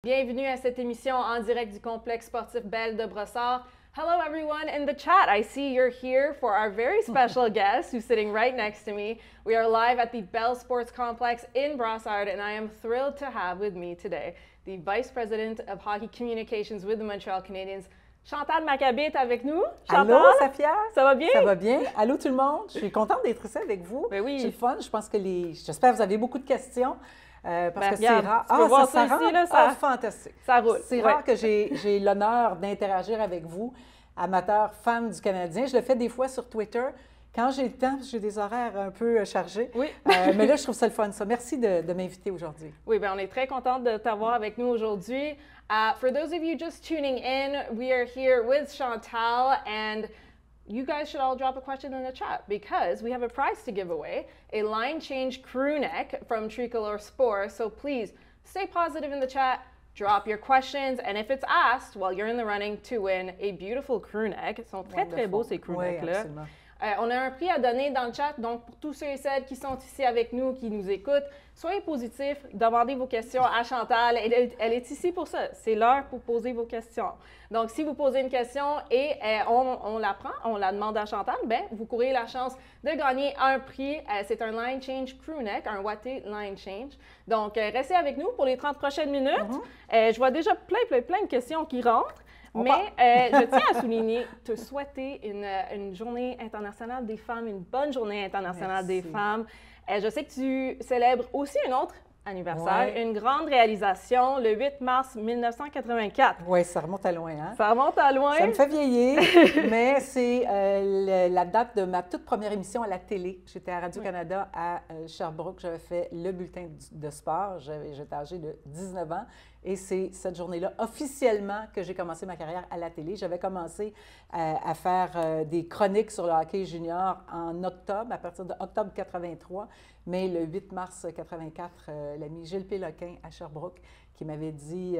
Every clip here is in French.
Bienvenue à cette émission en direct du complexe sportif Belle de Brossard. Hello everyone in the chat. I see you're here for our very special guest who's sitting right next to me. We are live at the Bell Sports Complex in Brossard, and I am thrilled to have with me today the Vice President of Hockey Communications with the Montreal Canadiens, Chantal Machabée est avec nous. Chantal, allô, Safia? Ça va bien? Ça va bien. Allô tout le monde. Je suis contente d'être ici avec vous. Ben oui. C'est le fun. Je pense que j'espère que vous avez beaucoup de questions. Parce que c'est rare. Tu peux voir ça rentre? ici, là, ça... fantastique. Ça roule. C'est rare que j'ai l'honneur d'interagir avec vous, amateurs, fans du Canadien. Je le fais des fois sur Twitter. Quand j'ai le temps, parce que j'ai des horaires un peu chargés. Oui. Mais là, je trouve ça le fun, ça. Merci de m'inviter aujourd'hui. Oui, bien, on est très contente de t'avoir avec nous aujourd'hui. For those of you just tuning in, we are here with Chantal, and you guys should all drop a question in the chat because we have a prize to give away, a line change crew neck from Tricolor Sport. So please stay positive in the chat, drop your questions, and if it's asked, well, you're in the running to win a beautiful crew neck. Ils sont très, très beaux, ces crew necks-là. Absolument. On a un prix à donner dans le chat, donc pour tous ceux et celles qui sont ici avec nous, qui nous écoutent, soyez positifs, demandez vos questions à Chantal. Elle est ici pour ça. C'est l'heure pour poser vos questions. Donc, si vous posez une question et on la prend, on la demande à Chantal, bien, vous courez la chance de gagner un prix. C'est un Line Change Crew Neck, un Watté Line Change. Donc, restez avec nous pour les 30 prochaines minutes. Je vois déjà plein de questions qui rentrent. Mais je tiens à souligner, te souhaiter une journée internationale des femmes, une bonne journée internationale des femmes. Je sais que tu célèbres aussi un autre anniversaire, une grande réalisation, le 8 mars 1984. Oui, ça remonte à loin, hein? Ça remonte à loin. Ça me fait vieillir, mais c'est la date de ma toute première émission à la télé. J'étais à Radio-Canada à Sherbrooke. J'avais fait le bulletin de sport. J'étais âgée de 19 ans. Et c'est cette journée-là, officiellement, que j'ai commencé ma carrière à la télé. J'avais commencé à faire des chroniques sur le hockey junior en octobre, à partir d'octobre 83. Mais le 8 mars 84, l'ami Gilles Péloquin à Sherbrooke, qui m'avait dit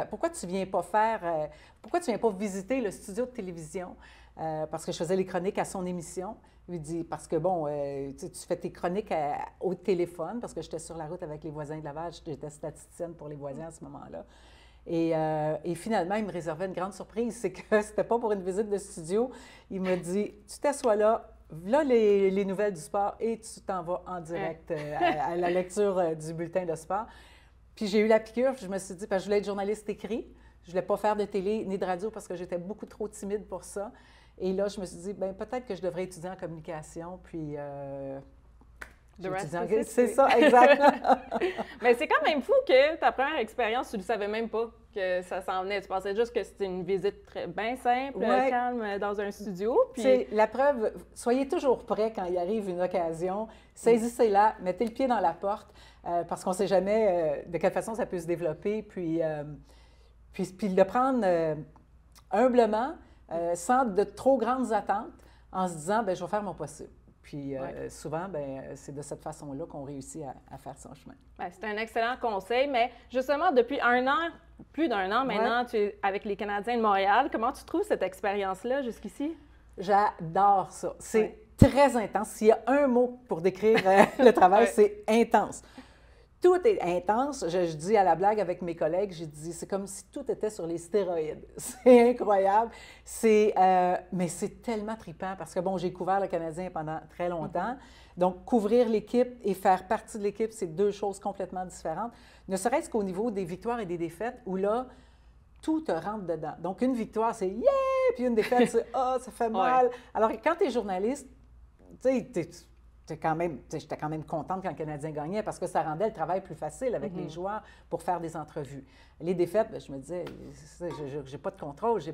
pourquoi tu viens pas visiter le studio de télévision? Parce que je faisais les chroniques à son émission. Il lui dit, parce que bon, tu fais tes chroniques au téléphone, parce que j'étais sur la route avec les voisins de Laval, j'étais statisticienne pour les voisins à ce moment-là. Et finalement, il me réservait une grande surprise, c'est que c'était pas pour une visite de studio. Il m'a dit, tu t'assois là les nouvelles du sport, et tu t'en vas en direct à la lecture du bulletin de sport. Puis j'ai eu la piqûre, je me suis dit, parce que je voulais être journaliste écrit, je voulais pas faire de télé ni de radio parce que j'étais beaucoup trop timide pour ça. Et là, je me suis dit, bien, peut-être que je devrais étudier en communication, puis... c'est ça, exactement. Mais c'est quand même fou que ta première expérience, tu ne le savais même pas que ça s'en venait. Tu pensais juste que c'était une visite bien simple, calme, dans un studio. Puis... C'est la preuve, soyez toujours prêts quand il arrive une occasion. Saisissez-la, mettez le pied dans la porte, parce qu'on ne sait jamais de quelle façon ça peut se développer. Puis le prendre humblement, sans de trop grandes attentes, en se disant, bien, je vais faire mon possible. Puis souvent, bien, c'est de cette façon-là qu'on réussit à faire son chemin. Bien, c'est un excellent conseil, mais justement, depuis un an, plus d'un an maintenant, tu es avec les Canadiens de Montréal. Comment tu trouves cette expérience-là jusqu'ici? J'adore ça. C'est très intense. S'il y a un mot pour décrire le travail, c'est intense. Tout est intense. Je dis à la blague avec mes collègues, j'ai dit, c'est comme si tout était sur les stéroïdes. C'est incroyable. Mais c'est tellement trippant parce que, bon, j'ai couvert le Canadien pendant très longtemps. Donc, couvrir l'équipe et faire partie de l'équipe, c'est deux choses complètement différentes. Ne serait-ce qu'au niveau des victoires et des défaites, où là, tout te rentre dedans. Donc, une victoire, c'est « yeah! » Puis une défaite, c'est « ah, ça fait mal! » Alors, quand tu es journaliste, tu sais, j'étais quand même contente quand le Canadien gagnait parce que ça rendait le travail plus facile avec les joueurs pour faire des entrevues. Les défaites, bien, je me disais, j'ai pas de contrôle, j'ai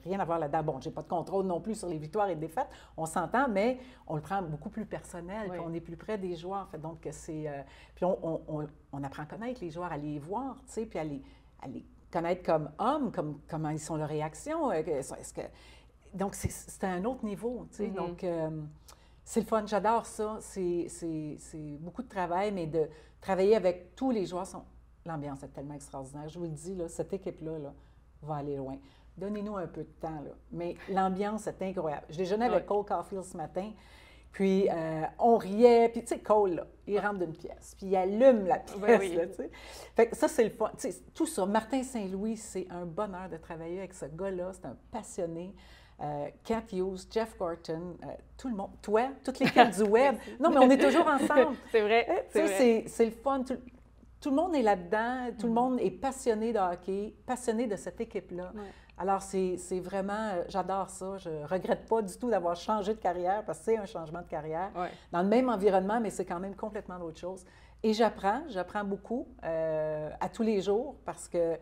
rien à voir là-dedans. Bon, j'ai pas de contrôle non plus sur les victoires et les défaites, on s'entend, mais on le prend beaucoup plus personnel, puis on est plus près des joueurs. Fait, donc, puis on apprend à connaître les joueurs, à les voir, tu sais, puis à les connaître comme hommes, comment ils sont leurs réactions. Donc, c'est à un autre niveau, tu sais. Donc, c'est le fun, j'adore ça. C'est beaucoup de travail, mais de travailler avec tous les joueurs, l'ambiance est tellement extraordinaire. Je vous le dis, là, cette équipe-là va aller loin. Donnez-nous un peu de temps, là. Mais l'ambiance est incroyable. Je déjeunais avec Cole Caulfield ce matin, Puis on riait, puis tu sais, Cole, là, il rentre d'une pièce, puis il allume la pièce, oui. là, tu sais. Fait que ça, c'est le fun. Tu sais, tout ça, Martin Saint-Louis, c'est un bonheur de travailler avec ce gars-là, c'est un passionné. Kat Hughes, Jeff Gorton, tout le monde, toi, toute l'équipe du web. Non, mais on est toujours ensemble. C'est vrai, c'est le fun. Tout le monde est là-dedans, tout le monde est passionné de hockey, passionné de cette équipe-là. Ouais. Alors, c'est vraiment, j'adore ça. Je ne regrette pas du tout d'avoir changé de carrière parce que c'est un changement de carrière. Ouais. Dans le même environnement, mais c'est quand même complètement d'autre chose. Et j'apprends beaucoup à tous les jours parce que, tu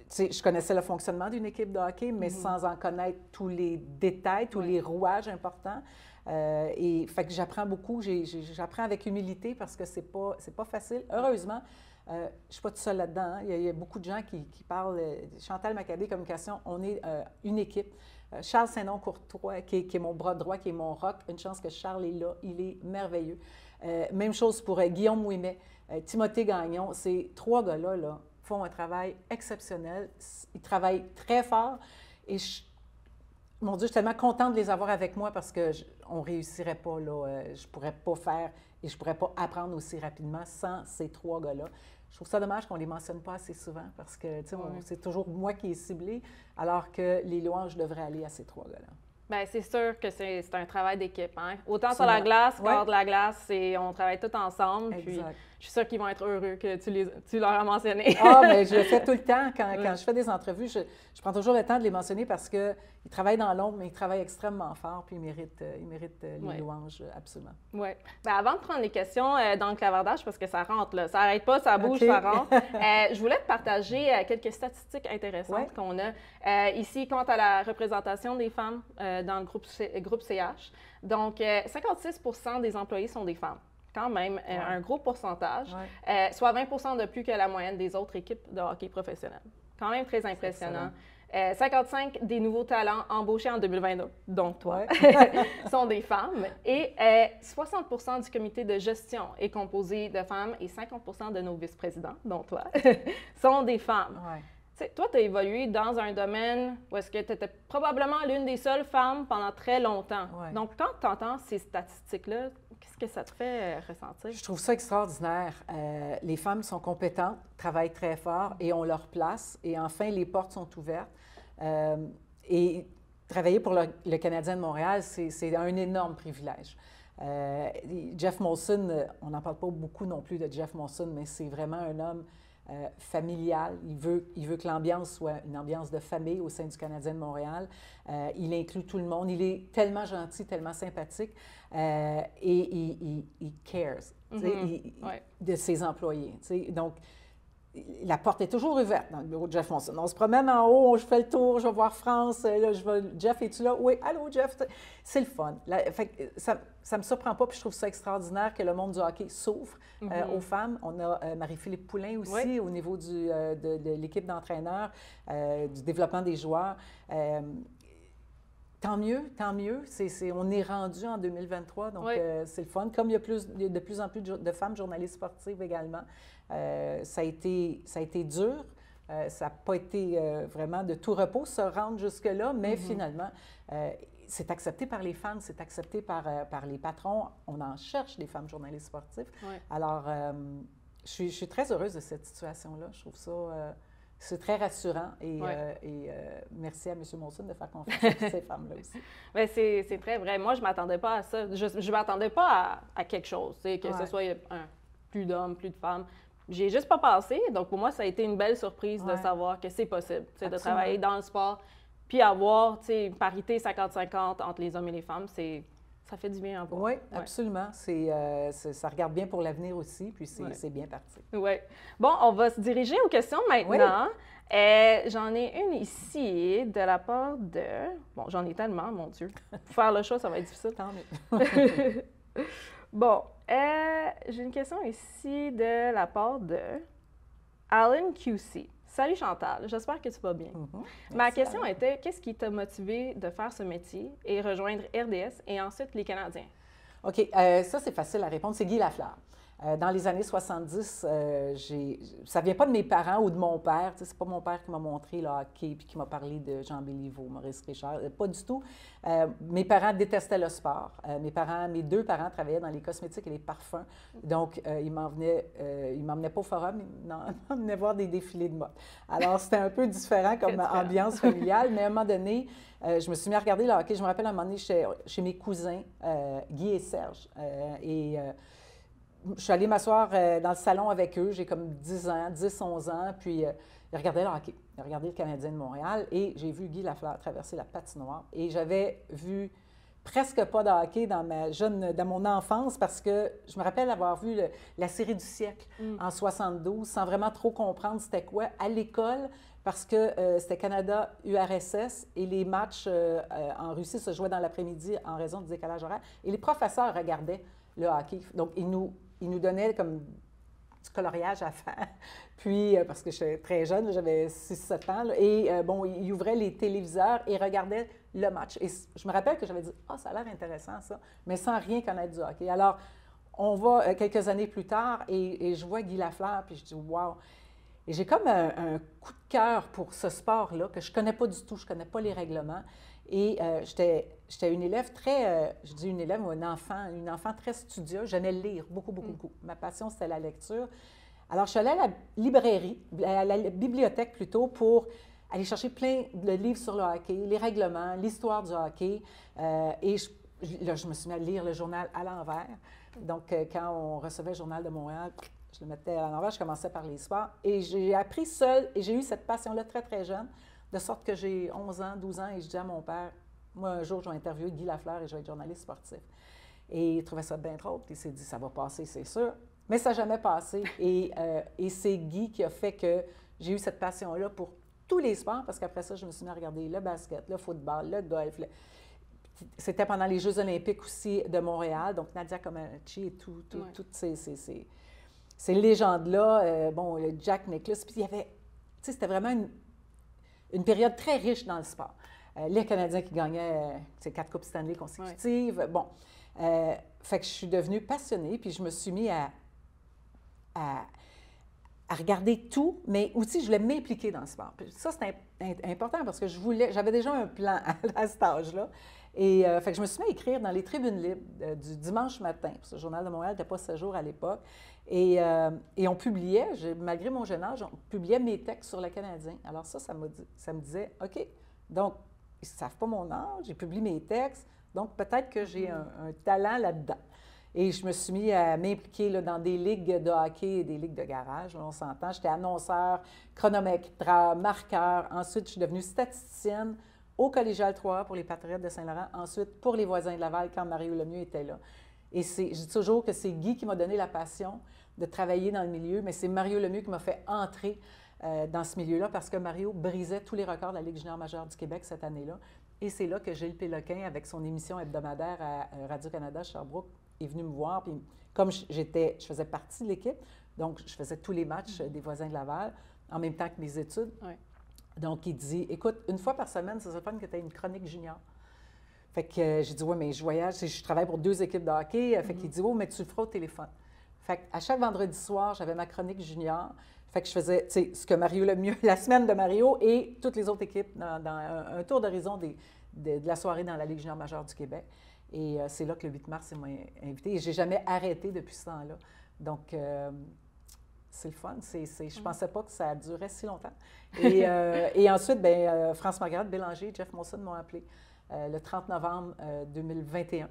sais, je connaissais le fonctionnement d'une équipe de hockey, mais sans en connaître tous les détails, tous les rouages importants. Et fait que j'apprends beaucoup, j'apprends avec humilité parce que c'est pas facile. Heureusement, je ne suis pas toute seule là-dedans. Hein. Il y a beaucoup de gens qui parlent. Chantal Maccabé Communication, on est une équipe. Charles Saint-Nom-Courtois, qui est mon bras droit, qui est mon rock. Une chance que Charles est là. Il est merveilleux. Même chose pour Guillaume Ouimet, Timothée Gagnon. Ces trois gars-là là, font un travail exceptionnel. Ils travaillent très fort. Et mon Dieu, je suis tellement contente de les avoir avec moi parce qu'on ne réussirait pas, là. Je ne pourrais pas faire et je ne pourrais pas apprendre aussi rapidement sans ces trois gars-là. Je trouve ça dommage qu'on ne les mentionne pas assez souvent parce que, tu sais, c'est toujours moi qui est ciblé, alors que les louanges devraient aller à ces trois gars-là. Bien, c'est sûr que c'est un travail d'équipe. Hein? Autant sur la glace qu'hors de la glace, on travaille tous ensemble. Exact. Puis je suis sûre qu'ils vont être heureux que tu leur as mentionné. Ah, mais je le fais tout le temps. Quand je fais des entrevues, je prends toujours le temps de les mentionner parce qu'ils travaillent dans l'ombre, mais ils travaillent extrêmement fort, puis ils méritent les louanges, absolument. Oui. Bien, avant de prendre les questions dans le clavardage, parce que ça rentre, là, ça n'arrête pas, ça bouge, ça rentre, je voulais te partager quelques statistiques intéressantes qu'on a ici quant à la représentation des femmes dans le groupe CH. Donc, 56 % des employés sont des femmes. Quand même un gros pourcentage, soit 20 % de plus que la moyenne des autres équipes de hockey professionnelles. Quand même très impressionnant. 55 des nouveaux talents embauchés en 2022, donc toi, sont des femmes. Et 60 % du comité de gestion est composé de femmes et 50 % de nos vice-présidents, dont toi, sont des femmes. Toi, tu as évolué dans un domaine où est-ce que tu étais probablement l'une des seules femmes pendant très longtemps. Donc, quand tu entends ces statistiques-là, qu'est-ce que ça te fait ressentir? Je trouve ça extraordinaire. Les femmes sont compétentes, travaillent très fort et ont leur place. Et enfin, les portes sont ouvertes. Et travailler pour le Canadien de Montréal, c'est un énorme privilège. Jeff Molson, on n'en parle pas beaucoup non plus de Jeff Molson, mais c'est vraiment un homme familial. Il veut que l'ambiance soit une ambiance de famille au sein du Canadien de Montréal. Il inclut tout le monde. Il est tellement gentil, tellement sympathique et il cares de ses employés. Donc, la porte est toujours ouverte dans le bureau de Jeff Molson. On se promène en haut, je fais le tour, je vais voir France, là, Jeff, es-tu là? Oui, allô, Jeff? C'est le fun. Ça ne me surprend pas, puis je trouve ça extraordinaire que le monde du hockey s'ouvre aux femmes. On a Marie-Philippe Poulin aussi au niveau de l'équipe d'entraîneurs, du développement des joueurs. Tant mieux, tant mieux. On est rendu en 2023, donc c'est le fun. Comme il y a de plus en plus de femmes journalistes sportives également, ça a été dur. Ça n'a pas été vraiment de tout repos se rendre jusque-là, mais finalement, c'est accepté par les fans, c'est accepté par les patrons. On en cherche des femmes journalistes sportives. Alors, je suis très heureuse de cette situation-là. Je trouve ça... c'est très rassurant et merci à M. Molson de faire confiance à ces femmes-là aussi. Bien, c'est très vrai. Moi, je ne m'attendais pas à ça. Je ne m'attendais pas à quelque chose, que ce soit plus d'hommes, plus de femmes. J'ai juste pas passé. Donc, pour moi, ça a été une belle surprise de savoir que c'est possible de travailler dans le sport puis avoir une parité 50-50 entre les hommes et les femmes. Ça fait du bien à voir. Oui, absolument. Ça regarde bien pour l'avenir aussi, puis c'est bien parti. Oui. Bon, on va se diriger aux questions maintenant. J'en ai une ici de la part de... Bon, j'en ai tellement, mon Dieu. Pour faire le choix, ça va être difficile. Tant mieux. Bon, j'ai une question ici de la part de Alan QC. Salut Chantal, j'espère que tu vas bien. Ma question était, qu'est-ce qui t'a motivé de faire ce métier et rejoindre RDS et ensuite les Canadiens? OK, ça c'est facile à répondre, c'est Guy Lafleur. Dans les années 70, ça ne vient pas de mes parents ou de mon père. Ce n'est pas mon père qui m'a montré le hockey puis qui m'a parlé de Jean Béliveau, Maurice Richard. Pas du tout. Mes parents détestaient le sport. Mes deux parents travaillaient dans les cosmétiques et les parfums. Donc, ils m'emmenaient pas au forum, ils m'emmenaient voir des défilés de mode. Alors, c'était un peu différent comme ambiance familiale, mais à un moment donné, je me suis mis à regarder le hockey. Je me rappelle à un moment donné chez mes cousins, Guy et Serge. Je suis allée m'asseoir dans le salon avec eux, j'ai comme 10, 11 ans, puis ils regardaient le hockey, ils regardaient le Canadien de Montréal, et j'ai vu Guy Lafleur traverser la patinoire, et j'avais vu presque pas de hockey dans mon enfance, parce que je me rappelle avoir vu la série du siècle en 72, sans vraiment trop comprendre c'était quoi, à l'école, parce que c'était Canada-URSS, et les matchs en Russie se jouaient dans l'après-midi en raison du décalage horaire, et les professeurs regardaient le hockey, donc ils nous donnaient comme du coloriage à faire. Puis, parce que j'étais très jeune, j'avais 6-7 ans, là, et bon, ils ouvraient les téléviseurs et regardaient le match. Et je me rappelle que j'avais dit « Ah, ça a l'air intéressant, ça », mais sans rien connaître du hockey. Alors, on va quelques années plus tard et je vois Guy Lafleur, puis je dis « Wow ». Et j'ai comme un coup de cœur pour ce sport-là que je ne connais pas du tout, je ne connais pas les règlements. Et j'étais une élève je dis une élève ou une enfant très studieuse. J'aimais lire beaucoup, beaucoup, beaucoup. Ma passion, c'était la lecture. Alors, je suis allée à la librairie, à la bibliothèque plutôt, pour aller chercher plein de livres sur le hockey, les règlements, l'histoire du hockey. Et là, je me suis mis à lire le journal à l'envers. Donc, quand on recevait le Journal de Montréal, je le mettais à l'envers, je commençais par les sports. Et j'ai appris seule, et j'ai eu cette passion-là très, très jeune. De sorte que j'ai 11 ans, 12 ans, et je dis à mon père, moi, un jour, je vais interviewer Guy Lafleur et je vais être journaliste sportif. Et il trouvait ça bien trop. Il s'est dit, ça va passer, c'est sûr. Mais ça n'a jamais passé. Et c'est Guy qui a fait que j'ai eu cette passion-là pour tous les sports, parce qu'après ça, je me suis mis à regarder le basket, le football, le golf. C'était pendant les Jeux olympiques aussi de Montréal, donc Nadia Comaneci et toutes ces légendes-là. Bon, Jack Nicklaus. Puis il y avait, tu sais, c'était vraiment une période très riche dans le sport. Les Canadiens qui gagnaient 4 Coupes Stanley consécutives. Bon, fait que je suis devenue passionnée, puis je me suis mis à regarder tout, mais aussi je voulais m'impliquer dans le sport. Puis ça, c'est important parce que j'avais déjà un plan à cet âge-là. Et fait que je me suis mis à écrire dans les tribunes libres du dimanche matin. Parce que le Journal de Montréal n'était pas 7 jours à l'époque. Et on publiait, malgré mon jeune âge, on publiait mes textes sur le Canadien. Alors ça me disait, OK, donc, ils ne savent pas mon âge, j'ai publié mes textes, donc peut-être que j'ai un talent là-dedans. Et je me suis mis à m'impliquer dans des ligues de hockey et des ligues de garage, on s'entend. J'étais annonceur, chronométreur, marqueur. Ensuite, je suis devenue statisticienne au Collégial 3 pour les Patriotes de Saint-Laurent. Ensuite, pour les Voisins de Laval, quand Mario Lemieux était là. Et je dis toujours que c'est Guy qui m'a donné la passion de travailler dans le milieu, mais c'est Mario Lemieux qui m'a fait entrer dans ce milieu-là parce que Mario brisait tous les records de la Ligue junior majeure du Québec cette année-là. Et c'est là que Gilles Péloquin, avec son émission hebdomadaire à Radio-Canada Sherbrooke, est venu me voir. Puis comme je faisais partie de l'équipe, donc je faisais tous les matchs des Voisins de Laval en même temps que mes études. Oui. Donc il dit, écoute, une fois par semaine, ça serait fun que tu aies une chronique junior. Fait que j'ai dit, oui, mais je voyage, je travaille pour 2 équipes de hockey. Fait qu'il dit, oh, mais tu le feras au téléphone. Fait qu'à chaque vendredi soir, j'avais ma chronique junior. Fait que je faisais, tu sais, ce que Mario Lemieux, la semaine de Mario et toutes les autres équipes dans un tour d'horizon de la soirée dans la Ligue junior majeure du Québec. Et c'est là que le 8 mars, ils m'ont invité. Et je n'ai jamais arrêté depuis ce temps-là. Donc, c'est le fun. Je ne pensais pas que ça durait si longtemps. Et ensuite, France-Margaret Bélanger et Jeff Monson m'ont appelé le 30 novembre 2021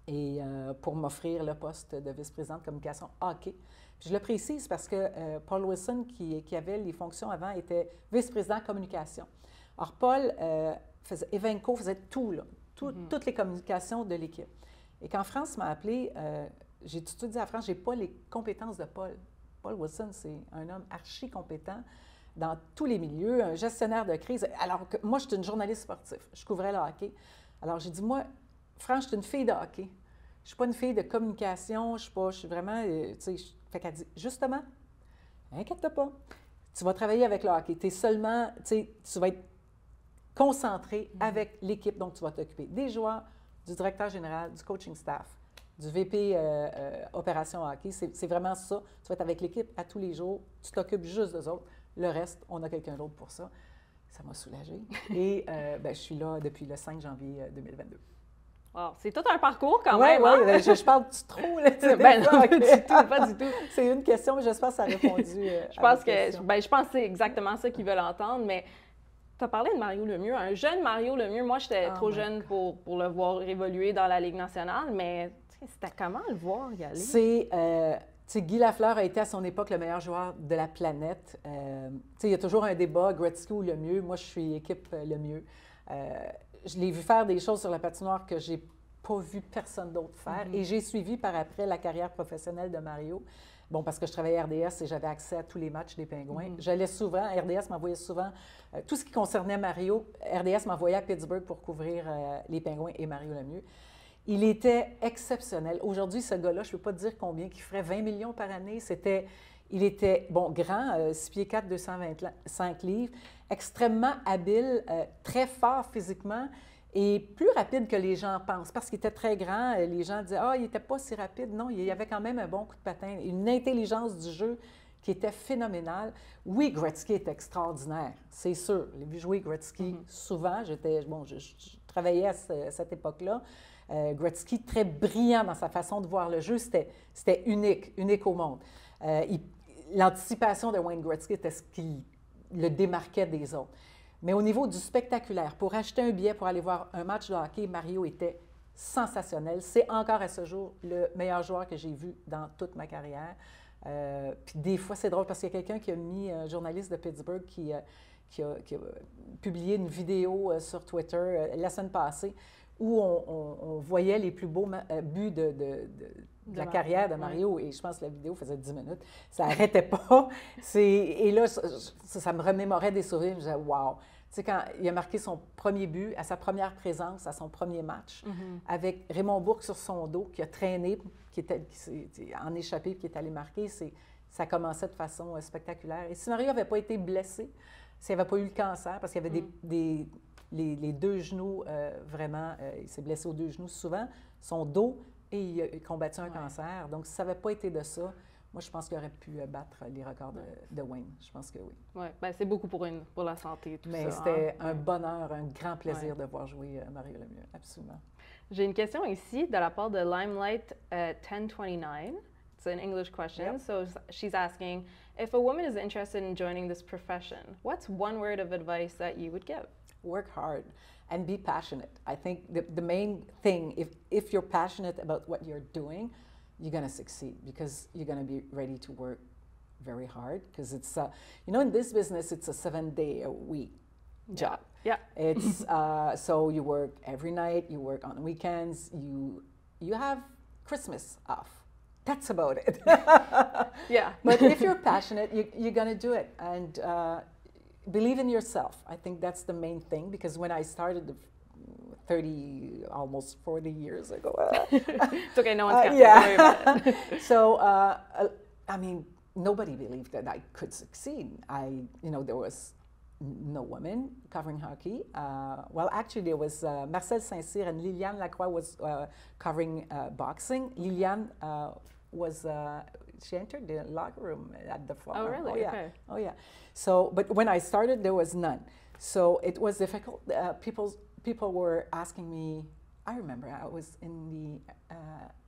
et pour m'offrir le poste de vice-présidente de communication hockey. Puis je le précise parce que Paul Wilson, qui avait les fonctions avant, était vice-président communication. Alors, Paul Evenko faisait tout, là, toutes les communications de l'équipe. Et quand France m'a appelé, j'ai tout de suite dit à France, je n'ai pas les compétences de Paul. Paul Wilson, c'est un homme archi compétent dans tous les milieux, un gestionnaire de crise. Alors que moi, je suis une journaliste sportive. Je couvrais le hockey. Alors, j'ai dit, moi, France, je suis une fille de hockey. Je ne suis pas une fille de communication. Je suis vraiment, tu sais, fait qu'elle dit, justement, inquiète-toi pas. Tu vas travailler avec le hockey. Tu es seulement, tu sais, tu vas être concentré avec l'équipe dont tu vas t'occuper. Des joueurs, du directeur général, du coaching staff, du VP Opération Hockey. C'est vraiment ça. Tu vas être avec l'équipe à tous les jours. Tu t'occupes juste d'eux autres. Le reste, on a quelqu'un d'autre pour ça. Ça m'a soulagée. Et je suis là depuis le 5 janvier 2022. Wow, c'est tout un parcours quand même. Hein? Oui, je parle trop. Là, non, pas du tout. C'est une question, mais j'espère que ça a répondu je pense que c'est exactement ça qu'ils veulent entendre, mais tu as parlé de Mario Lemieux, un jeune Mario Lemieux. Moi, j'étais trop jeune pour le voir évoluer dans la Ligue nationale, mais c'était comment le voir y aller? Guy Lafleur a été à son époque le meilleur joueur de la planète. Il y a toujours un débat, Gretzky ou Lemieux. Moi, je suis équipe Lemieux. Je l'ai vu faire des choses sur la patinoire que j'ai pas vu personne d'autre faire. Et j'ai suivi par après la carrière professionnelle de Mario. Bon, parce que je travaillais à RDS et j'avais accès à tous les matchs des Pingouins. J'allais souvent, RDS m'envoyait souvent, tout ce qui concernait Mario, RDS m'envoyait à Pittsburgh pour couvrir les Pingouins et Mario Lemieux. Il était exceptionnel. Aujourd'hui, ce gars-là, je ne peux pas te dire combien, qu'il ferait 20 millions par année. Il était, grand, 6 pieds 4, 225 livres, extrêmement habile, très fort physiquement et plus rapide que les gens pensent. Parce qu'il était très grand, les gens disaient « Ah, il n'était pas si rapide. » Non, il avait quand même un bon coup de patin, une intelligence du jeu qui était phénoménale. Oui, Gretzky est extraordinaire, c'est sûr. J'ai vu jouer Gretzky souvent. Je travaillais à cette époque-là. Gretzky, très brillant dans sa façon de voir le jeu, c'était unique au monde. L'anticipation de Wayne Gretzky était ce qui le démarquait des autres. Mais au niveau du spectaculaire, pour acheter un billet pour aller voir un match de hockey, Mario était sensationnel. C'est encore à ce jour le meilleur joueur que j'ai vu dans toute ma carrière. Puis des fois, c'est drôle parce qu'il y a quelqu'un qui a mis, un journaliste de Pittsburgh qui a publié une vidéo sur Twitter la semaine passée où on voyait les plus beaux buts de la carrière de Mario. Et je pense que la vidéo faisait 10 minutes. Ça n'arrêtait pas. Et là, ça me remémorait des souvenirs. Je me disais, wow! Tu sais, quand il a marqué son premier but, à sa première présence, à son premier match, avec Raymond Bourque sur son dos, qui a traîné, qui était en échappé, qui est allé marquer, ça commençait de façon spectaculaire. Et si Mario n'avait pas été blessé, s'il n'avait pas eu le cancer, parce qu'il y avait les deux genoux, vraiment, il s'est blessé aux deux genoux souvent, son dos, et il a combattu un cancer. Donc, si ça n'avait pas été de ça, moi, je pense qu'il aurait pu battre les records de Wayne. Je pense que oui. Oui, bien, c'est beaucoup pour la santé, tout ça. Mais c'était un bonheur, un grand plaisir de voir jouer Mario Lemieux, absolument. J'ai une question ici de la part de Limelight 1029. It's an English question. Yep. So she's asking, if a woman is interested in joining this profession, what's one word of advice that you would give? Work hard and be passionate. I think the main thing, if you're passionate about what you're doing, you're going to succeed because you're going to be ready to work very hard because it's, in this business, it's a 7-day-a-week job. Yeah. It's, so you work every night, you work on weekends, you have Christmas off. That's about it. Yeah. But if you're passionate, you're going to do it. And believe in yourself. I think that's the main thing because when I started 30, almost 40 years ago. It's okay, no one's counting. So, I mean, nobody believed that I could succeed. There was no women covering hockey. Well, actually, there was Marcel Saint-Cyr and Liliane Lacroix was covering boxing. Liliane she entered the locker room at the farm. Oh, really? Oh, yeah. Okay. Oh, yeah. So, but when I started, there was none. So it was difficult. People were asking me, I remember I was in the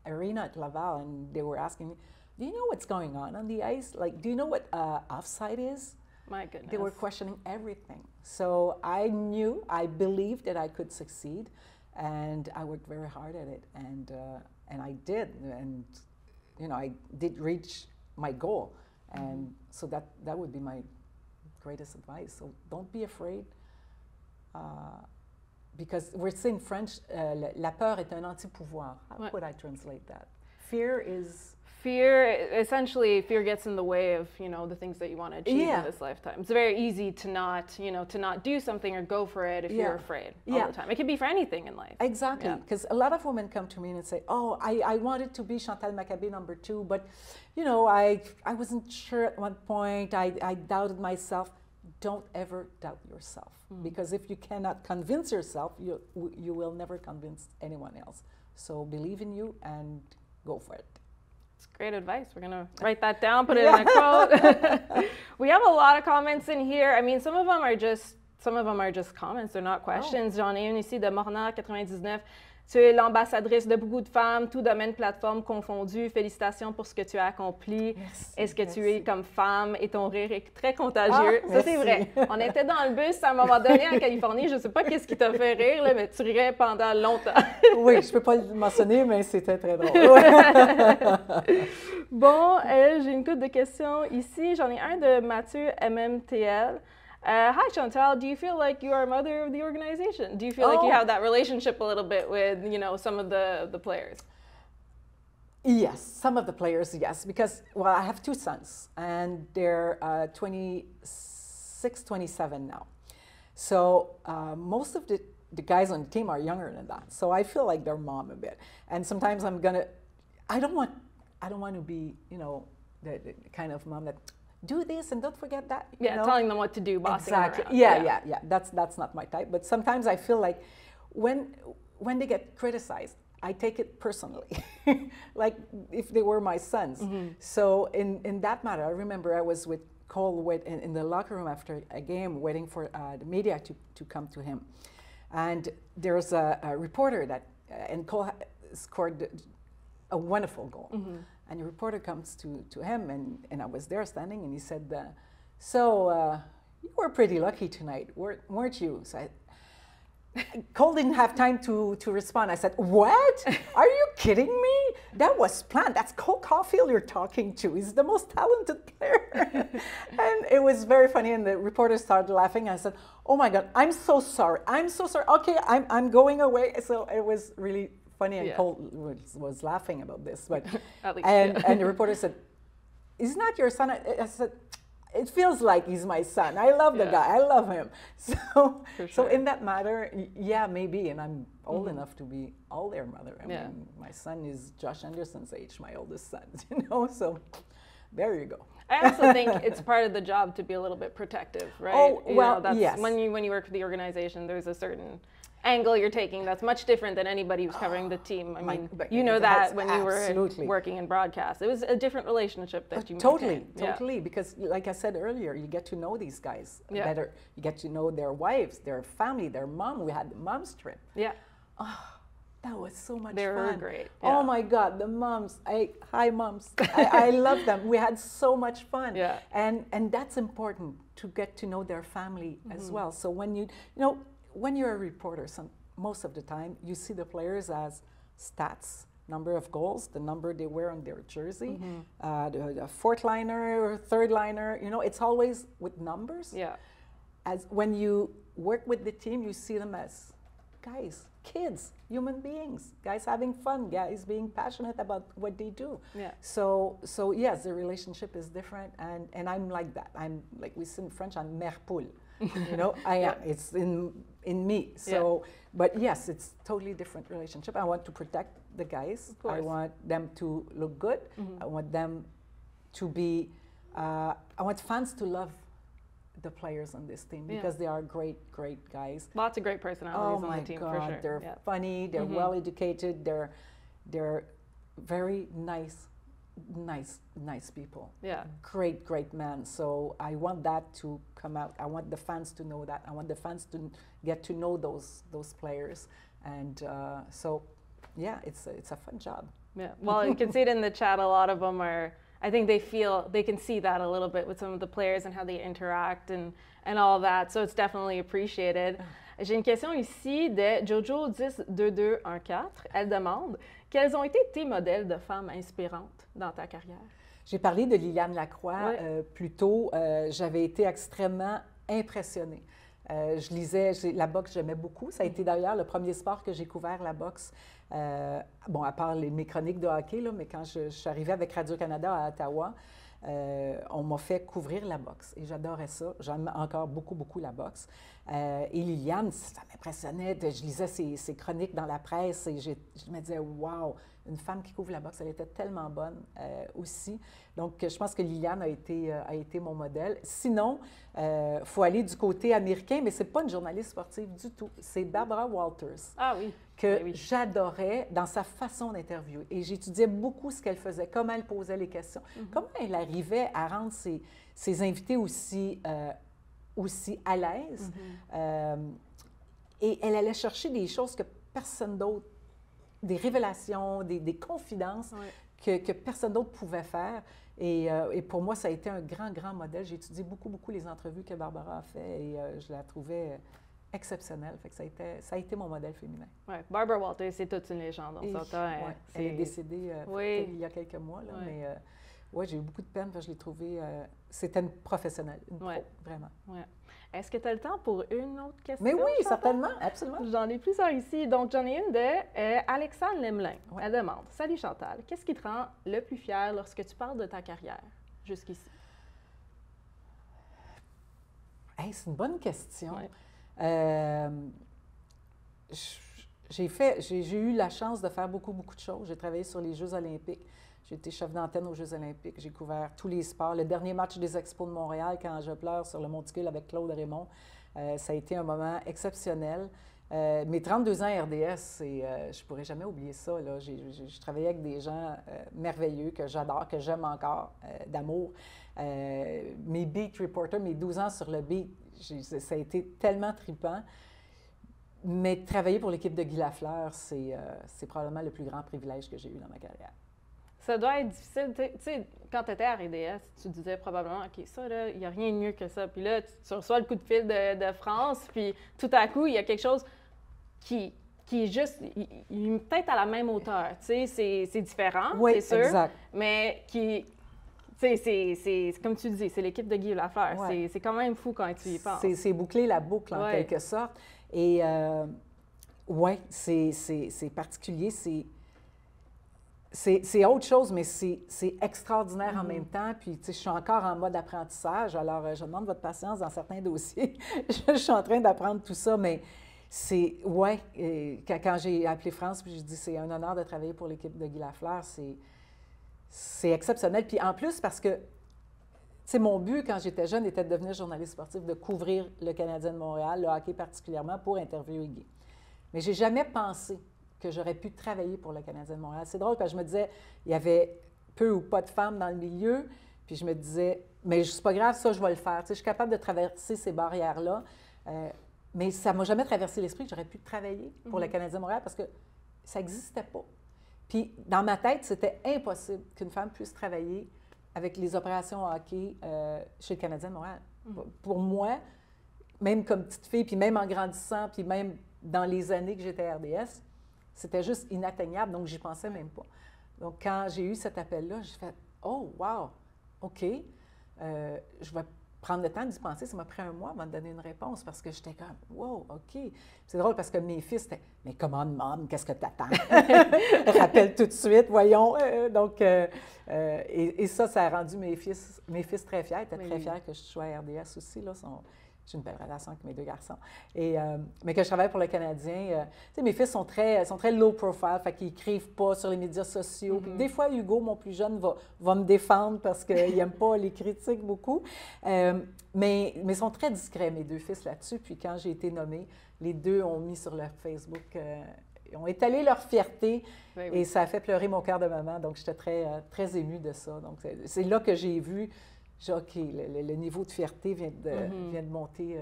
arena at Laval and they were asking me, do you know what's going on the ice? Like, do you know what offside is? My goodness. They were questioning everything. So I believed that I could succeed and I worked very hard at it and I did. And, I did reach my goal. And so that would be my greatest advice. So don't be afraid. Because we're saying French, la peur est un anti-pouvoir. How would I translate that? Fear gets in the way of, the things that you want to achieve in this lifetime. It's very easy to not do something or go for it if you're afraid all the time. It could be for anything in life. Exactly, because a lot of women come to me and say, oh, I wanted to be Chantal Machabée #2, but, I wasn't sure at one point. I doubted myself. Don't ever doubt yourself, because if you cannot convince yourself, you will never convince anyone else. So believe in you and go for it. It's great advice. We're going to write that down, put it in a quote. We have a lot of comments in here. I mean, some of them are just comments, they're not questions. J'en ai une ici de Morna99. Tu es l'ambassadrice de beaucoup de femmes, tout domaine, plateforme confondu. Félicitations pour ce que tu as accompli. Merci, Est-ce que tu es comme femme et ton rire est très contagieux? Ça, c'est vrai. On était dans le bus à un moment donné en Californie. Je ne sais pas qu'est-ce qui t'a fait rire, là, mais tu riais pendant longtemps. Oui, je ne peux pas le mentionner, mais c'était très drôle. Bon, j'ai une couple de questions ici. J'en ai un de Mathieu MMTL. Hi, Chantal. Do you feel like you are a mother of the organization? Do you feel like you have that relationship a little bit with, some of the players? Yes, some of the players, yes, because, well, I have two sons, and they're 26, 27 now. So most of the guys on the team are younger than that. So I feel like their mom a bit. And sometimes I don't want to be, the kind of mom that, do this and don't forget that. Yeah, telling them what to do, bossing exactly. them around. Yeah. That's not my type. But sometimes I feel like when they get criticized, I take it personally, like if they were my sons. Mm-hmm. So in that matter, I remember I was with Cole in the locker room after a game, waiting for the media to come to him, and there's a reporter and Cole scored a wonderful goal. Mm-hmm. And the reporter comes to him, and I was there standing, and he said, you were pretty lucky tonight, weren't you? So Cole didn't have time to respond. I said, what? Are you kidding me? That was planned. That's Cole Caulfield you're talking to. He's the most talented player. And it was very funny, and the reporter started laughing. I said, oh my God, I'm so sorry. Okay, I'm going away. So it was really funny, and Cole was laughing about this, but and the reporter said, "Is not your son?" I said, "It feels like he's my son. I love the guy. I love him." So in that matter, yeah, maybe. And I'm old enough to be all their mother. I mean, my son is Josh Anderson's age, my oldest son. So there you go. I also think it's part of the job to be a little bit protective, right? Oh, well, yes. When you work for the organization, there's a certain angle you're taking that's much different than anybody who's covering the team. I mean, you know that when you were working in broadcast. It was a different relationship that you maintained. Totally, because like I said earlier, you get to know these guys better. You get to know their wives, their family, their mom. We had the mom's trip. Yeah. Oh, that was so much fun. They were great. Yeah. Oh my God, the moms. Hi, moms. I love them. We had so much fun. Yeah. And that's important, to get to know their family as well. So when when you're a reporter, most of the time, you see the players as stats, number of goals, the number they wear on their jersey, the fourth liner or third liner. It's always with numbers. Yeah. As when you work with the team, you see them as guys, kids, human beings, guys having fun, guys being passionate about what they do. Yeah. So yes, the relationship is different, and I'm like that. I'm like, we say in French, I'm mère poule. I am. It's in me. So, but yes, it's totally different relationship. I want to protect the guys. I want them to look good. I want them to be. I want fans to love the players on this team because they are great guys. Lots of great personalities on the team. Oh my God, for sure. They're funny. They're well educated. They're very nice people. Yeah. Great men. So I want that to come out. I want the fans to know that. I want the fans to get to know those players. And so, yeah, it's a fun job. Yeah. Well, you can see it in the chat. A lot of them are. I think they can see that a little bit with some of the players and how they interact and all that. So it's definitely appreciated. J'ai une question ici de Jojo 102214. Elle demande: quels ont été tes modèles de femmes inspirantes dans ta carrière? J'ai parlé de Liliane Lacroix plus tôt. J'avais été extrêmement impressionnée. Je lisais, la boxe, j'aimais beaucoup. Ça a été d'ailleurs le premier sport que j'ai couvert, la boxe. Bon, à part mes chroniques de hockey, là, mais quand je suis arrivée avec Radio-Canada à Ottawa, on m'a fait couvrir la boxe. Et j'adorais ça. J'aime encore beaucoup la boxe. Et Liliane, ça m'impressionnait. Je lisais ses chroniques dans la presse et je me disais, wow, une femme qui couvre la boxe. Elle était tellement bonne aussi. Donc, je pense que Liliane a été mon modèle. Sinon, il faut aller du côté américain, mais ce n'est pas une journaliste sportive du tout. C'est Barbara Walters. Ah oui. Que oui. j'adorais dans sa façon d'interviewer. Et j'étudiais beaucoup ce qu'elle faisait, comment elle posait les questions, comment elle arrivait à rendre ses invités aussi à l'aise. Et elle allait chercher des choses que personne d'autre, des révélations, des confidences que personne d'autre pouvait faire. Et pour moi, ça a été un grand, grand modèle. J'ai étudié beaucoup, beaucoup les entrevues que Barbara a fait et je la trouvais exceptionnelle. Fait que ça a été mon modèle féminin. Oui, Barbara Walters, c'est toute une légende. Elle est décédée il y a quelques mois, là, mais j'ai eu beaucoup de peine parce que je l'ai trouvée... c'était une professionnelle, une pro, vraiment. Ouais. Est-ce que tu as le temps pour une autre question? Mais oui, Chantal? certainement, absolument. J'en ai plusieurs ici. Donc, j'en ai une de Alexandre Lemelin. Elle demande, « Salut Chantal, qu'est-ce qui te rend le plus fière lorsque tu parles de ta carrière jusqu'ici? » Hey, c'est une bonne question. Ouais. J'ai eu la chance de faire beaucoup, beaucoup de choses. J'ai travaillé sur les Jeux olympiques. J'ai été chef d'antenne aux Jeux olympiques. J'ai couvert tous les sports. Le dernier match des Expos de Montréal, quand je pleure sur le monticule avec Claude Raymond, ça a été un moment exceptionnel. Mes 32 ans RDS, je ne pourrais jamais oublier ça. Je travaillais avec des gens merveilleux que j'adore, que j'aime encore, d'amour. Mes beat reporters, mes 12 ans sur le beat, ça a été tellement trippant. Mais travailler pour l'équipe de Guy Lafleur, c'est probablement le plus grand privilège que j'ai eu dans ma carrière. Ça doit être difficile. Tu sais, quand tu étais à RDS, tu disais probablement, OK, ça, là, il n'y a rien de mieux que ça. Puis là, tu reçois le coup de fil de France, puis tout à coup, il y a quelque chose qui est juste, il est peut-être à la même hauteur. Tu sais, c'est différent, c'est sûr. Exact. Mais qui... Tu sais, c'est comme tu dis, c'est l'équipe de Guy Lafleur. Ouais. C'est quand même fou quand tu y penses. C'est boucler la boucle, en quelque sorte. Et oui, c'est particulier. C'est autre chose, mais c'est extraordinaire en même temps. Puis, tu sais, je suis encore en mode apprentissage. Alors, je demande votre patience dans certains dossiers. Je suis en train d'apprendre tout ça, mais quand j'ai appelé France, puis je dis c'est un honneur de travailler pour l'équipe de Guy Lafleur, c'est exceptionnel. Puis en plus, parce que, tu sais, mon but quand j'étais jeune était de devenir journaliste sportif, de couvrir le Canadien de Montréal, le hockey particulièrement, pour interviewer Guy. Mais j'ai jamais pensé que j'aurais pu travailler pour le Canadien de Montréal. C'est drôle parce que je me disais, il y avait peu ou pas de femmes dans le milieu, puis je me disais, mais c'est pas grave, ça, je vais le faire. Tu sais, je suis capable de traverser ces barrières-là, mais ça ne m'a jamais traversé l'esprit que j'aurais pu travailler pour le Canadien de Montréal parce que ça n'existait pas. Puis, dans ma tête, c'était impossible qu'une femme puisse travailler avec les opérations hockey chez le Canadien de Montréal. Pour moi, même comme petite fille, puis même en grandissant, puis même dans les années que j'étais à RDS, c'était juste inatteignable, donc j'y pensais même pas. Donc, quand j'ai eu cet appel-là, j'ai fait « Oh, wow! OK, je vais prendre le temps d'y penser. » Ça m'a pris un mois avant de donner une réponse parce que j'étais comme « Wow, OK! » C'est drôle parce que mes fils étaient « Mais comment, Mom, qu'est-ce que t'attends? » Rappelle tout de suite, voyons. Et ça a rendu mes fils très fiers. Ils étaient très fiers que je sois à RDS aussi, là. J'ai une belle relation avec mes deux garçons. Mais que je travaille pour le Canadien, tu sais, mes fils sont très low profile, fait qu'ils n'écrivent pas sur les médias sociaux. Puis des fois, Hugo, mon plus jeune, va me défendre parce qu'il n'aime pas les critiques beaucoup. Mais ils sont très discrets, mes deux fils, là-dessus. Puis quand j'ai été nommée, les deux ont mis sur leur Facebook, ont étalé leur fierté. Et ça a fait pleurer mon cœur de maman. Donc, j'étais très émue de ça. Donc, c'est là que j'ai vu... OK, le niveau de fierté vient de monter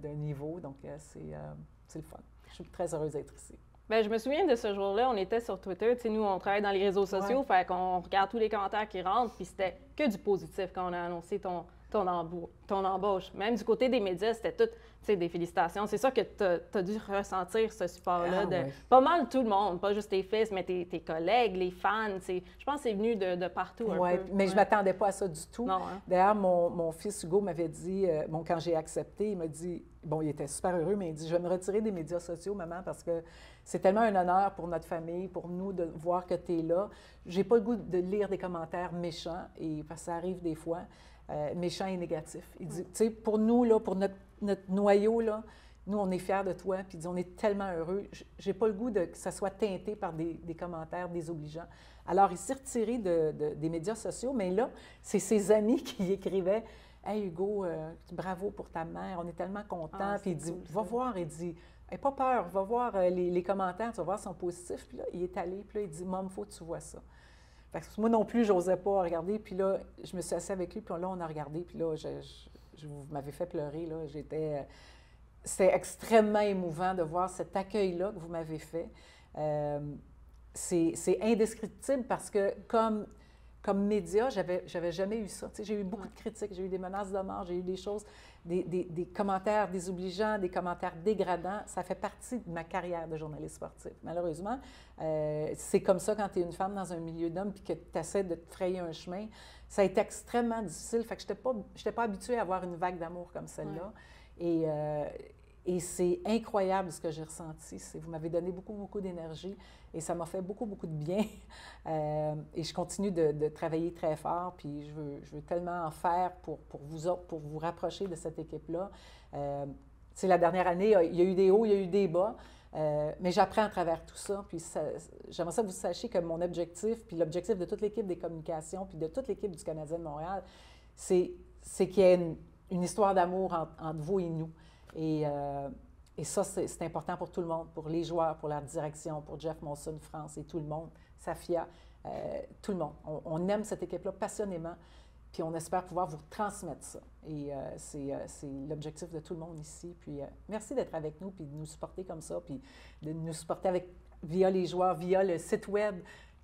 d'un niveau, donc c'est le fun. Je suis très heureuse d'être ici. Bien, je me souviens de ce jour-là, on était sur Twitter, tu sais, nous, on travaille dans les réseaux sociaux, fait qu'on regarde tous les commentaires qui rentrent, puis c'était que du positif quand on a annoncé ton embauche. Même du côté des médias, c'était tout, tu sais, des félicitations. C'est sûr que tu as dû ressentir ce support-là de pas mal tout le monde, pas juste tes fils, mais tes collègues, les fans, tu sais. Je pense que c'est venu de partout un peu. Mais je ne m'attendais pas à ça du tout. Non, hein? D'ailleurs, mon fils Hugo m'avait dit, quand j'ai accepté, il m'a dit, il était super heureux, mais il dit, je vais me retirer des médias sociaux, maman, parce que c'est tellement un honneur pour notre famille, pour nous, de voir que tu es là. J'ai pas le goût de lire des commentaires méchants, parce que ça arrive des fois. Méchant et négatif. Il dit, tu sais, pour nous, là, pour notre noyau, là, nous, on est fiers de toi, puis il dit, on est tellement heureux. J'ai pas le goût que ça soit teinté par des commentaires désobligeants. Alors, il s'est retiré des médias sociaux, mais là, c'est ses amis qui écrivaient « Hey Hugo, bravo pour ta mère, on est tellement contents. » Puis il dit « Va voir, il dit « Hey, pas peur, va voir les commentaires, tu vas voir, ils sont positifs. » Puis là, il est allé, puis là, il dit « Mom, faut que tu vois ça. » Fait que moi non plus, j'osais pas regarder. Puis là, je me suis assise avec lui, puis là, on a regardé. Puis là, vous m'avez fait pleurer, là. C'était extrêmement émouvant de voir cet accueil-là que vous m'avez fait. C'est indescriptible parce que comme média, j'avais jamais eu ça. J'ai eu beaucoup de critiques, j'ai eu des menaces de mort, j'ai eu des choses, des commentaires désobligeants, des commentaires dégradants. Ça fait partie de ma carrière de journaliste sportif. Malheureusement, c'est comme ça quand tu es une femme dans un milieu d'hommes puis que tu essaies de te frayer un chemin. Ça a été extrêmement difficile. Fait que je n'étais pas habituée à avoir une vague d'amour comme celle-là. Ouais. Et c'est incroyable ce que j'ai ressenti. Vous m'avez donné beaucoup, beaucoup d'énergie et ça m'a fait beaucoup, beaucoup de bien. Et je continue de travailler très fort, puis je veux tellement en faire pour vous autres, pour vous rapprocher de cette équipe-là. La dernière année, il y a eu des hauts, il y a eu des bas, mais j'apprends à travers tout ça. Puis j'aimerais ça que vous sachiez que mon objectif, puis l'objectif de toute l'équipe des communications, puis de toute l'équipe du Canadien de Montréal, c'est qu'il y ait une histoire d'amour entre vous et nous. Et ça, c'est important pour tout le monde, pour les joueurs, pour la direction, pour Jeff Molson, France et tout le monde, Safia, tout le monde. On aime cette équipe-là passionnément, puis on espère pouvoir vous transmettre ça. Et c'est l'objectif de tout le monde ici. Puis merci d'être avec nous, puis de nous supporter comme ça, puis de nous supporter via les joueurs, via le site Web.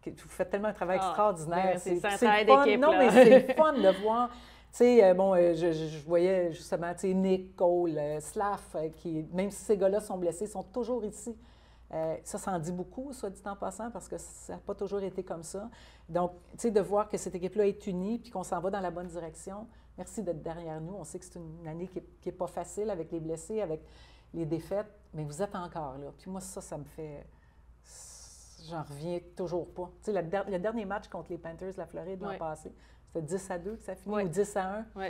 Vous faites tellement un travail extraordinaire. C'est fun. Non, mais c'est fun de voir. Tu sais, je voyais justement, tu sais, Nick, Cole, Slav, même si ces gars-là sont blessés, sont toujours ici. Ça en dit beaucoup, soit dit en passant, parce que ça n'a pas toujours été comme ça. Donc, tu sais, de voir que cette équipe-là est unie puis qu'on s'en va dans la bonne direction. Merci d'être derrière nous. On sait que c'est une année qui n'est pas facile avec les blessés, avec les défaites, mais vous êtes encore là. Puis moi, ça me fait... J'en reviens toujours pas. Tu sais, le dernier match contre les Panthers de la Floride l'an passé, c'était 10-2 que ça finit, ou 10-1. Oui.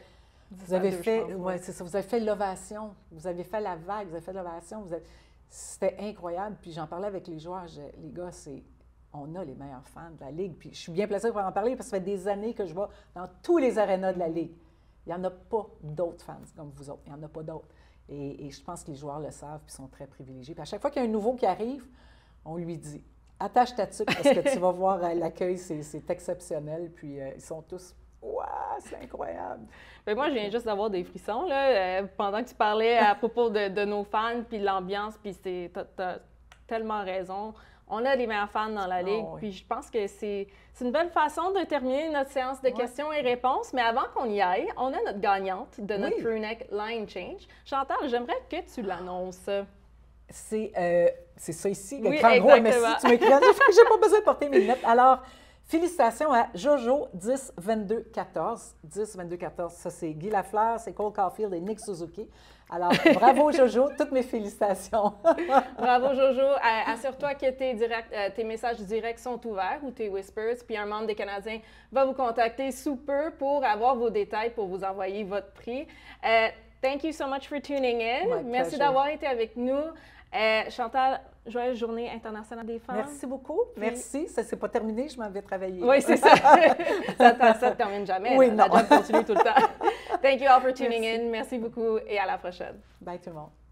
Vous avez fait, c'est ça, vous avez fait l'ovation, vous avez fait la vague, vous avez fait l'ovation. C'était incroyable. Puis j'en parlais avec les joueurs, les gars, on a les meilleurs fans de la Ligue. Puis je suis bien placée pour en parler parce que ça fait des années que je vais dans tous les arénas de la Ligue. Il n'y en a pas d'autres fans comme vous autres. Il n'y en a pas d'autres. Et je pense que les joueurs le savent puis sont très privilégiés. Puis à chaque fois qu'il y a un nouveau qui arrive, on lui dit « Attache ta tuque parce que tu vas voir l'accueil, c'est exceptionnel. » Puis ils sont tous « Waouh, c'est incroyable! » Mais moi, je viens juste d'avoir des frissons là, pendant que tu parlais à propos de nos fans puis de l'ambiance. Puis tu as tellement raison. On a les meilleurs fans dans la Ligue. Oui. Puis je pense que c'est une bonne façon de terminer notre séance de questions et réponses. Mais avant qu'on y aille, on a notre gagnante de notre TrueNeck Line Change. Chantal, j'aimerais que tu l'annonces. C'est ça ici, oui, l'écran gros MSI, tu m'écris, j'ai pas besoin de porter mes lunettes. Alors, félicitations à Jojo 10-22-14. 10-22-14, ça c'est Guy Lafleur, c'est Cole Caulfield et Nick Suzuki. Alors, bravo Jojo, toutes mes félicitations. Bravo Jojo. Assure-toi que tes messages directs sont ouverts ou tes whispers, puis un membre des Canadiens va vous contacter sous peu pour avoir vos détails pour vous envoyer votre prix. Thank you so much for tuning in. Merci d'avoir été avec nous. Chantal, joyeuse journée internationale des femmes. Merci beaucoup. Puis... Merci. Ça ne s'est pas terminé, je m'en vais travailler. Oui, c'est ça. Ça ne termine jamais. Oui, la job continue tout le temps. Thank you all for tuning in. Merci beaucoup et à la prochaine. Bye tout le monde.